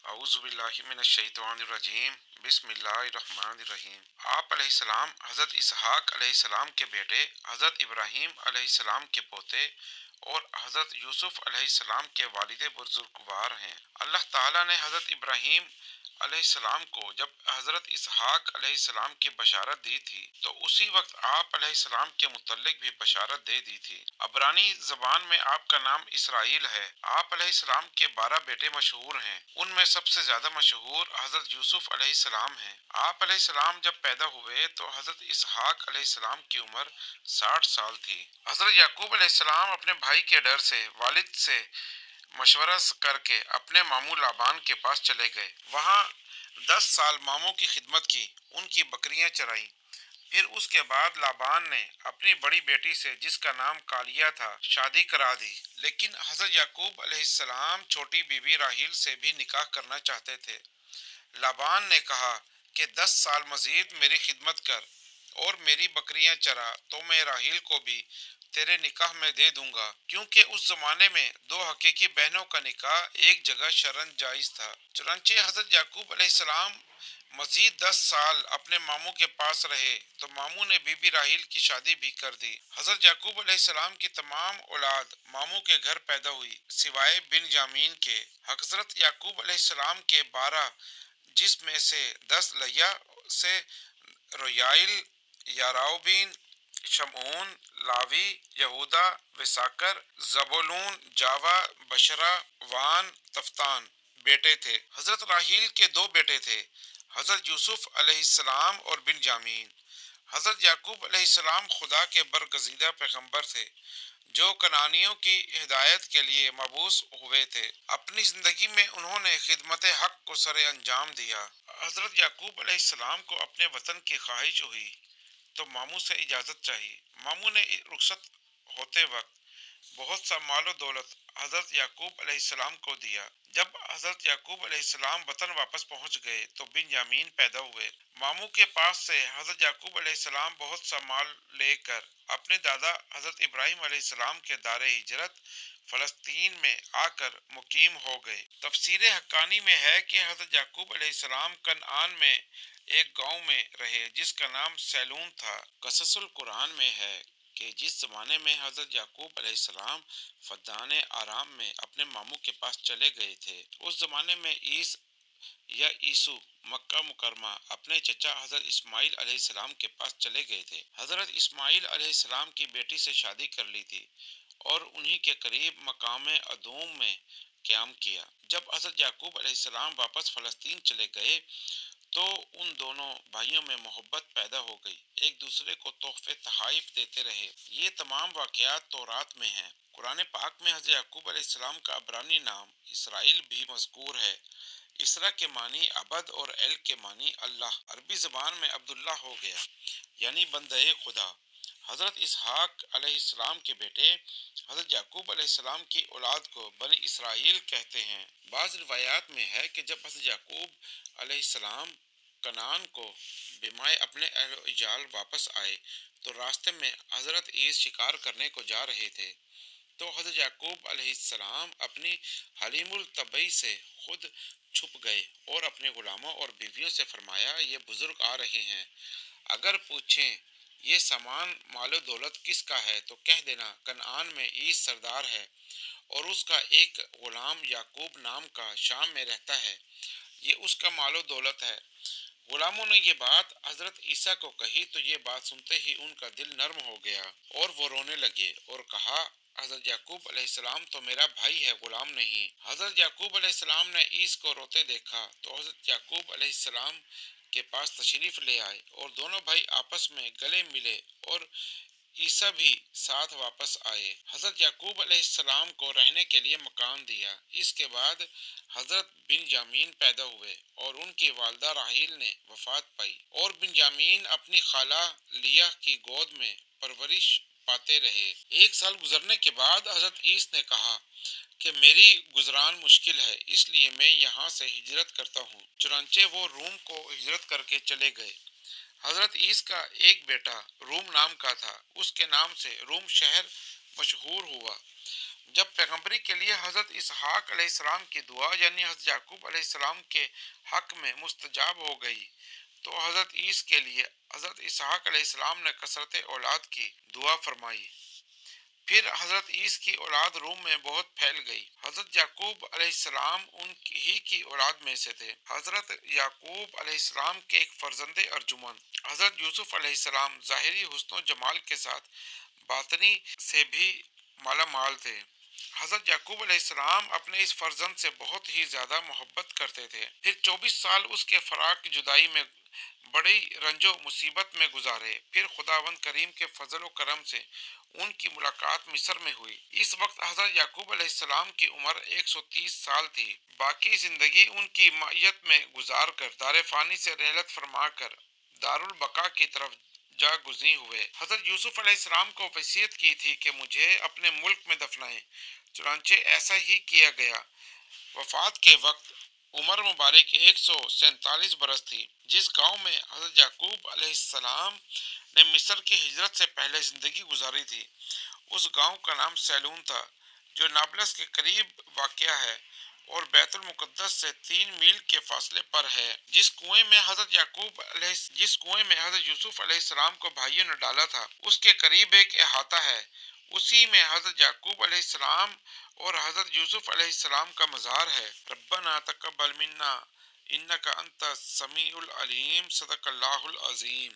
اعوذ باللہ من الشیطان الرجیم بسم اللہ الرحمن الرحیم۔ آپ علیہ السلام حضرت اسحاق علیہ السلام کے بیٹے، حضرت ابراہیم علیہ السلام کے پوتے اور حضرت یوسف علیہ السلام کے والد بزرگوار ہیں۔ اللہ تعالیٰ نے حضرت ابراہیم علیہ السلام کو جب حضرت اسحاق علیہ السلام کی بشارت دی تھی تو اسی وقت آپ علیہ السلام کے متعلق بھی بشارت دے دی تھی۔ عبرانی زبان میں آپ کا نام اسرائیل ہے۔ آپ علیہ السلام کے 12 بیٹے مشہور ہیں، ان میں سب سے زیادہ مشہور حضرت یوسف علیہ السلام ہیں۔ آپ علیہ السلام جب پیدا ہوئے تو حضرت اسحاق علیہ السلام کی عمر 60 سال تھی۔ حضرت یعقوب علیہ السلام اپنے بھائی کے ڈر سے والد سے مشورہ کر کے اپنے ماموں لابان کے پاس چلے گئے۔ وہاں 10 سال ماموں کی خدمت کی، ان کی بکریاں چرائیں۔ پھر اس کے بعد لابان نے اپنی بڑی بیٹی سے، جس کا نام کالیا تھا، شادی کرا دی۔ لیکن حضرت یعقوب علیہ السلام چھوٹی بیوی راحیل سے بھی نکاح کرنا چاہتے تھے۔ لابان نے کہا کہ 10 سال مزید میری خدمت کر اور میری بکریاں چرا تو میں راحیل کو بھی تیرے نکاح میں دے دوں گا، کیونکہ اس زمانے میں 2 حقیقی بہنوں کا نکاح ایک جگہ شرعاً جائز تھا۔ چنانچہ حضرت یعقوب علیہ السلام مزید 10 سال اپنے ماموں کے پاس رہے تو ماموں نے بی بی راحیل کی شادی بھی کر دی۔ حضرت یعقوب علیہ السلام کی تمام اولاد ماموں کے گھر پیدا ہوئی سوائے بن جامین کے۔ حضرت یعقوب علیہ السلام کے 12، جس میں سے 10 لیا سے رویائل، یاراؤبین، شمعون، لاوی، یہودا، وساکر، زبولون، جاوا، بشرا، وان، تفتان بیٹے تھے۔ حضرت راحیل کے 2 بیٹے تھے، حضرت یوسف علیہ السلام اور بن جامین۔ حضرت یعقوب علیہ السلام خدا کے برگزیدہ پیغمبر تھے جو کنعانیوں کی ہدایت کے لیے مبعوث ہوئے تھے۔ اپنی زندگی میں انہوں نے خدمت حق کو سر انجام دیا۔ حضرت یعقوب علیہ السلام کو اپنے وطن کی خواہش ہوئی تو ماموں سے اجازت چاہی۔ ماموں نے رخصت ہوتے وقت بہت سا مال و دولت حضرت یعقوب علیہ السلام کو دیا۔ جب حضرت یعقوب علیہ السلام وطن واپس پہنچ گئے تو بن یامین پیدا ہوئے۔ ماموں کے پاس سے حضرت یعقوب علیہ السلام بہت سا مال لے کر اپنے دادا حضرت ابراہیم علیہ السلام کے دار ہجرت فلسطین میں آ کر مقیم ہو گئے۔ تفسیر حقانی میں ہے کہ حضرت یعقوب علیہ السلام کنعان میں ایک گاؤں میں رہے جس کا نام سیلون تھا۔ قصص القرآن میں ہے کہ جس زمانے میں حضرت یعقوب علیہ السلام فدان آرام میں اپنے ماموں کے پاس چلے گئے تھے، اس زمانے میں عیسو مکہ مکرمہ اپنے چچا حضرت اسماعیل علیہ السلام کے پاس چلے گئے تھے۔ حضرت اسماعیل علیہ السلام کی بیٹی سے شادی کر لی تھی اور انہی کے قریب مقام ادوم میں قیام کیا۔ جب حضرت یعقوب علیہ السلام واپس فلسطین چلے گئے تو ان دونوں بھائیوں میں محبت پیدا ہو گئی، ایک دوسرے کو تحفے تحائف دیتے رہے۔ یہ تمام واقعات تورات میں ہیں۔ قرآن پاک میں حضرت یعقوب علیہ السلام کا عبرانی نام اسرائیل بھی مذکور ہے۔ اسرا کے معنی عبد اور ایل کے معنی اللہ۔ عربی زبان میں عبداللہ ہو گیا یعنی بندہ خدا۔ حضرت اسحاق علیہ السلام کے بیٹے حضرت یعقوب علیہ السلام کی اولاد کو بنی اسرائیل کہتے ہیں۔ بعض روایات میں ہے کہ جب حضرت یعقوب علیہ السلام کنعان کو بمائے اپنے اہل و عیال واپس آئے تو راستے میں حضرت عیس شکار کرنے کو جا رہے تھے تو حضرت یعقوب علیہ السلام اپنی حلیم الطبع سے خود چھپ گئے اور اپنے غلاموں اور بیویوں سے فرمایا، یہ بزرگ آ رہے ہیں، اگر پوچھیں یہ سامان مال و دولت کس کا ہے تو کہہ دینا کنعان میں عیس سردار ہے اور اس کا ایک غلام یعقوب نام کا شام میں رہتا ہے، یہ اس کا مال و دولت ہے۔ غلاموں نے یہ بات حضرت عیسیٰ کو کہی تو یہ بات سنتے ہی ان کا دل نرم ہو گیا اور وہ رونے لگے اور کہا، حضرت یعقوب علیہ السلام تو میرا بھائی ہے، غلام نہیں۔ حضرت یعقوب علیہ السلام نے عیس کو روتے دیکھا تو حضرت یعقوب علیہ السلام کے پاس تشریف لے آئے اور دونوں بھائی آپس میں گلے ملے اور عیسیٰ بھی ساتھ واپس آئے۔ حضرت یعقوب علیہ السلام کو رہنے کے لیے مکان دیا۔ اس کے بعد حضرت بن جامین پیدا ہوئے اور ان کی والدہ راحیل نے وفات پائی اور بن جامین اپنی خالہ لیا کی گود میں پرورش پاتے رہے۔ 1 سال گزرنے کے بعد حضرت عیسی نے کہا کہ میری گزران مشکل ہے، اس لیے میں یہاں سے ہجرت کرتا ہوں۔ چنانچہ وہ روم کو ہجرت کر کے چلے گئے۔ حضرت عیسی کا ایک بیٹا روم نام کا تھا، اس کے نام سے روم شہر مشہور ہوا۔ جب پیغمبری کے لیے حضرت اسحاق علیہ السلام کی دعا یعنی حضرت یعقوب علیہ السلام کے حق میں مستجاب ہو گئی تو حضرت عیسی کے لیے حضرت اسحاق علیہ السلام نے کثرت اولاد کی دعا فرمائی۔ پھر حضرت عیسی کی اولاد روم میں بہت پھیل گئی۔ حضرت یعقوب علیہ السلام ان ہی کی اولاد میں سے تھے۔ حضرت یعقوب علیہ السلام کے ایک فرزند ارجمند حضرت یوسف علیہ السلام ظاہری حسن و جمال کے ساتھ باطنی سے بھی مالا مال تھے۔ حضرت یعقوب علیہ السلام اپنے اس فرزند سے بہت ہی زیادہ محبت کرتے تھے۔ پھر 24 سال اس کے فراق کی جدائی میں بڑی رنج و مصیبت میں گزارے۔ پھر خداوند کریم کے فضل و کرم سے ان کی ملاقات مصر میں ہوئی۔ اس وقت حضرت یعقوب علیہ السلام کی عمر 130 سال تھی۔ باقی زندگی ان کی معیت میں گزار کر دار فانی سے رحلت فرما کر دارالبقا کی طرف جا گزین ہوئے۔ حضرت یوسف علیہ السلام کو وصیت کی تھی کہ مجھے اپنے ملک میں دفنائیں، چنانچہ ایسا ہی کیا گیا۔ وفات کے وقت عمر مبارک 147 برس تھی۔ جس گاؤں میں حضرت یعقوب علیہ السلام نے مصر کی ہجرت سے پہلے زندگی گزاری تھی، اس گاؤں کا نام سیلون تھا، جو نابلس کے قریب واقع ہے اور بیت المقدس سے 3 میل کے فاصلے پر ہے۔ جس کنویں میں حضرت یوسف علیہ السلام کو بھائیوں نے ڈالا تھا، اس کے قریب ایک احاطہ ہے، اسی میں حضرت یعقوب علیہ السلام اور حضرت یوسف علیہ السلام کا مزار ہے۔ ربنا تقبل منا انک انت السمیع العلیم، صدق اللہ العظیم۔